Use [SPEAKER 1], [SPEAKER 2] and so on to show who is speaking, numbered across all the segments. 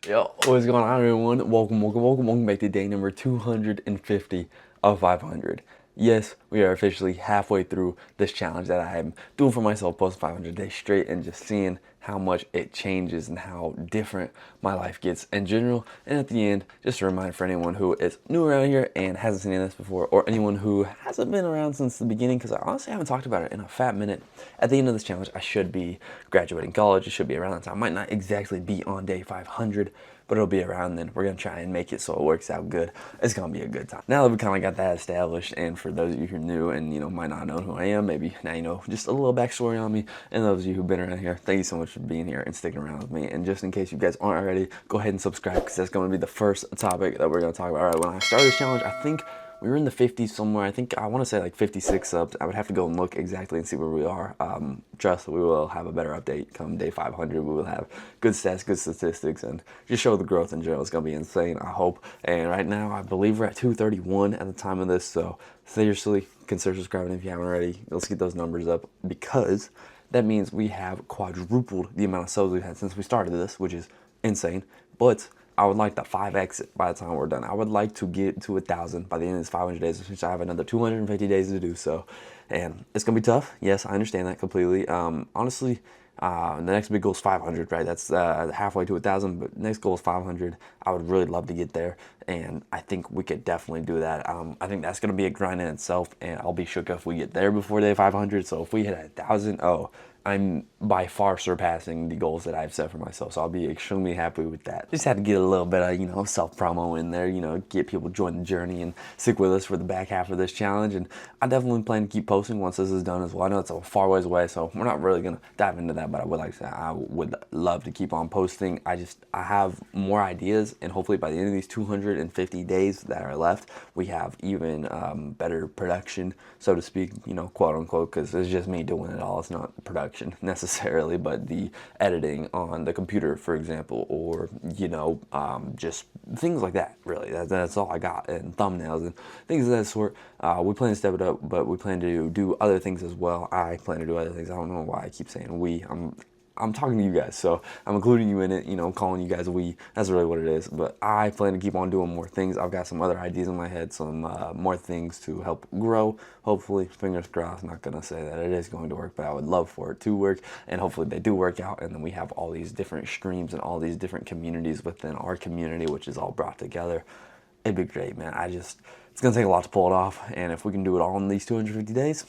[SPEAKER 1] Yo, what's going on, everyone? Welcome back to day number 250 of 500. Yes, we are officially halfway through this challenge that I am doing for myself post 500 days straight, and just seeing how much it changes and how different my life gets in general. And at the end, just a reminder for anyone who is new around here and hasn't seen this before, or anyone who hasn't been around since the beginning, because I honestly haven't talked about it in a fat minute. At the end of this challenge, I should be graduating college. It should be around that time. I might not exactly be on day 500, but it'll be around then. We're gonna try and make it so it works out good. It's gonna be a good time. Now that we kind of got that established, and for those of you who are new and might not know who I am, maybe now you know just a little backstory on me. And those of you who've been around here, thank you so much for being here and sticking around with me. And just in case you guys aren't already, go ahead and subscribe, because that's going to be the first topic that we're gonna talk about. All right, when I started this challenge, I think we were in the 50s somewhere. I want to say like 56 subs. I would have to go and look exactly and see where we are. Trust, we will have a better update come day 500. We will have good stats, good statistics, and just show the growth in general. It's going to be insane, I hope. And right now, I believe we're at 231 at the time of this. So seriously, consider subscribing if you haven't already. Let's get those numbers up, because that means we have quadrupled the amount of subs we've had since we started this, which is insane. But I would like the 5x by the time we're done. I would like to get to 1,000 by the end of this 500 days, which I have another 250 days to do so. And it's gonna be tough. Yes, I understand that completely. Honestly, the next big goal is 500, right? That's halfway to 1,000, but next goal is 500. I would really love to get there, and I think we could definitely do that. I think that's gonna be a grind in itself, and I'll be shook if we get there before day 500. So if we hit 1,000, oh, I'm by far surpassing the goals that I've set for myself, so I'll be extremely happy with that. Just had to get a little bit of, self-promo in there, get people to join the journey and stick with us for the back half of this challenge. And I definitely plan to keep posting once this is done as well. I know it's a far ways away, so we're not really gonna dive into that, but I would like to say I would love to keep on posting. I have more ideas, and hopefully by the end of these 250 days that are left, we have even better production, so to speak, quote unquote, because it's just me doing it all. It's not production necessarily, but the editing on the computer, for example, or just things like that. Really, that's all I got, and thumbnails and things of that sort. We plan to step it up, but we plan to do other things as well. I plan to do other things. I don't know why I keep saying we. I'm talking to you guys, so I'm including you in it, I'm calling you guys we. That's really what it is. But I plan to keep on doing more things. I've got some other ideas in my head, some more things to help grow. Hopefully, fingers crossed. Not gonna say that it is going to work, but I would love for it to work, and hopefully they do work out. And then we have all these different streams and all these different communities within our community, which is all brought together. It'd be great, man. It's gonna take a lot to pull it off, and if we can do it all in these 250 days,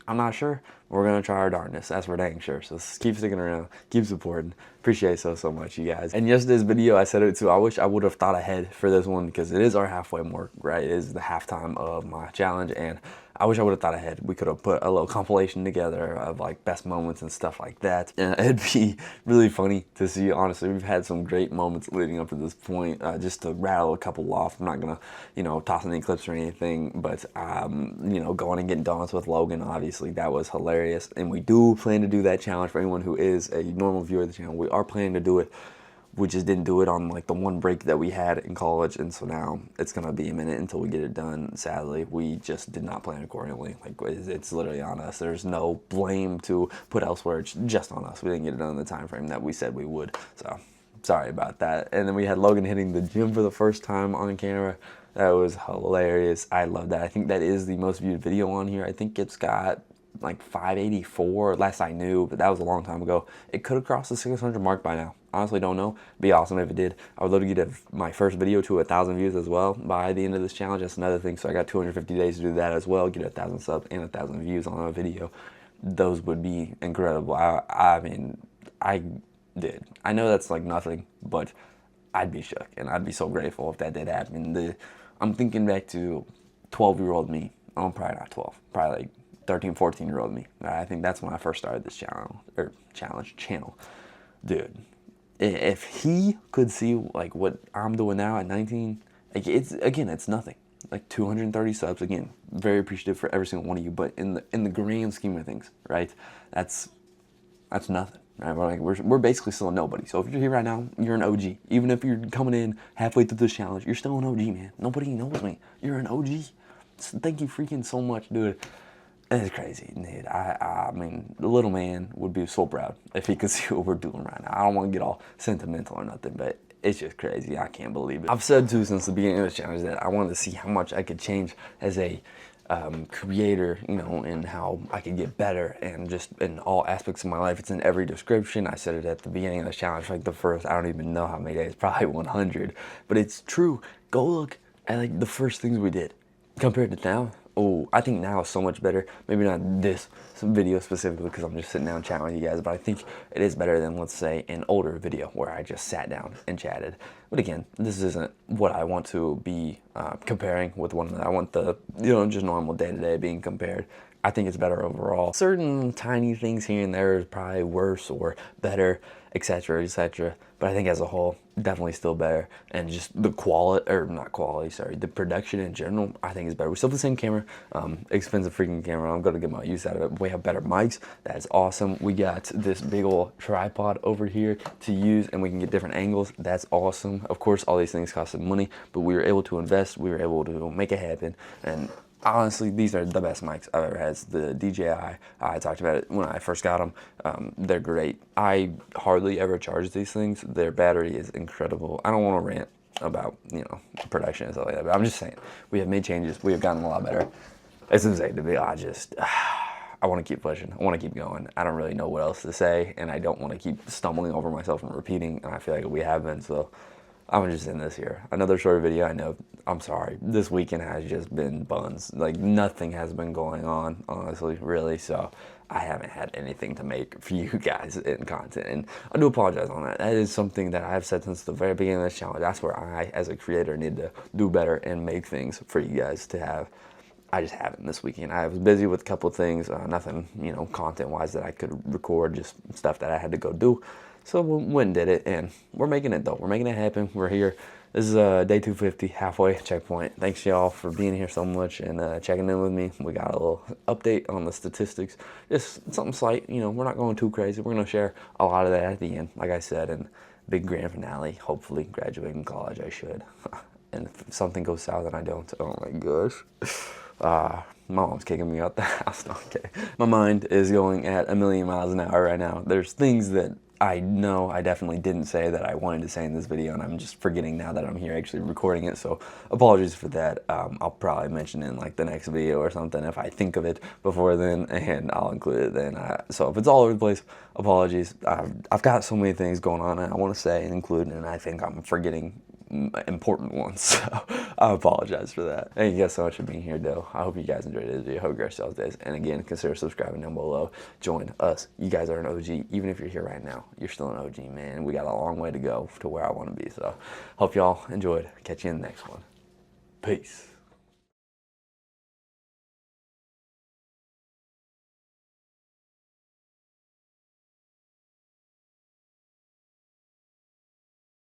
[SPEAKER 1] I'm not sure. We're going to try our darndest. That's for dang sure. So keep sticking around. Keep supporting. Appreciate it so much, you guys. And yesterday's video, I said it too. I wish I would have thought ahead for this one, because it is our halfway mark, right? It is the halftime of my challenge, and I wish I would have thought ahead. We could have put a little compilation together of like best moments and stuff like that. And it'd be really funny to see, honestly. We've had some great moments leading up to this point. Just to rattle a couple off. I'm not gonna, toss any clips or anything, but going and getting donuts with Logan, obviously that was hilarious. And we do plan to do that challenge for anyone who is a normal viewer of the channel. We are planning to do it. We just didn't do it on like the one break that we had in college, and so now it's gonna be a minute until we get it done. Sadly, we just did not plan accordingly. Like, it's literally on us. There's no blame to put elsewhere. It's just on us. We didn't get it done in the time frame that we said we would. So sorry about that. And then we had Logan hitting the gym for the first time on camera. That was hilarious. I love that. I think that is the most viewed video on here. I think it's got like 584 last I knew, but that was a long time ago. It could have crossed the 600 mark by now. Honestly, don't know. Be awesome if it did. I would love to get my first video to 1,000 views as well by the end of this challenge. That's another thing. So I got 250 days to do that as well. Get 1,000 subs and 1,000 views on a video. Those would be incredible. I mean, I did. I know that's like nothing, but I'd be shook, and I'd be so grateful if that did happen. I'm thinking back to 12-year-old me. I'm probably not 12. Probably like 13, 14-year-old me. I think that's when I first started this channel. Dude, if he could see like what I'm doing now at 19, like it's nothing. Like 230 subs, again, very appreciative for every single one of you, but in the grand scheme of things, right? That's nothing. Right? We're basically still a nobody. So if you're here right now, you're an OG. Even if you're coming in halfway through this challenge, you're still an OG, man. Nobody knows me. You're an OG. Thank you freaking so much, dude. It's crazy, dude. I mean, the little man would be so proud if he could see what we're doing right now. I don't want to get all sentimental or nothing, but it's just crazy. I can't believe it. I've said too since the beginning of the challenge that I wanted to see how much I could change as a creator, you know, and how I could get better, and just in all aspects of my life. It's in every description. I said it at the beginning of the challenge, like the first, I don't even know how many days, probably 100, but it's true. Go look at like the first things we did compared to now. Oh, I think now is so much better. Maybe not this video specifically because I'm just sitting down chatting with you guys, but I think it is better than, let's say, an older video where I just sat down and chatted. But again, this isn't what I want to be comparing with one another. I want the, you know, just normal day-to-day being compared. I think it's better overall. Certain tiny things here and there is probably worse or better, etc., etc. But I think as a whole, definitely still better. And just the quality, or not quality, sorry, the production in general, I think is better. We still have the same camera, expensive freaking camera. I'm gonna get my use out of it. We have better mics. That's awesome. We got this big old tripod over here to use, and we can get different angles. That's awesome. Of course, all these things cost some money, but we were able to invest. We were able to make it happen. And honestly, these are the best mics I've ever had. It's the DJI. I talked about it when I first got them. They're great. I hardly ever charge these things. Their battery is incredible. I don't want to rant about, you know, production and stuff like that, but I'm just saying, we have made changes. We have gotten a lot better. It's insane to me. I want to keep pushing. I want to keep going. I don't really know what else to say, and I don't want to keep stumbling over myself and repeating, and I feel like we have been, so I'm just in this here. Another short video. I know, I'm sorry. This weekend has just been buns. Like, nothing has been going on, honestly, really. So I haven't had anything to make for you guys in content. And I do apologize on that. That is something that I've said since the very beginning of this challenge. That's where I, as a creator, need to do better and make things for you guys to have. I just haven't this weekend. I was busy with a couple of things, nothing, you know, content-wise that I could record, just stuff that I had to go do. So we went and did it, and we're making it though. We're making it happen. We're here. This is day 250, halfway checkpoint. Thanks y'all for being here so much and checking in with me. We got a little update on the statistics. Just something slight, you know, we're not going too crazy. We're gonna share a lot of that at the end, like I said, and big grand finale. Hopefully graduating college, I should. And if something goes south and I don't, oh my gosh. My mom's kicking me out the house. No, okay. My mind is going at 1,000,000 miles an hour right now. There's things that I know I definitely didn't say that I wanted to say in this video, and I'm just forgetting now that I'm here actually recording it, so apologies for that. I'll probably mention it in like the next video or something if I think of it before then, and I'll include it then. So if it's all over the place, apologies. I've got so many things going on and I want to say and include, and I think I'm forgetting important ones, so I apologize for that. Thank you guys so much for being here, though. I hope you guys enjoyed this video. Hope yourselves days, and again, consider subscribing down below. Join us. You guys are an OG. Even if you're here right now, you're still an OG, man. We got a long way to go to where I want to be, so hope y'all enjoyed. Catch you in the next one. Peace.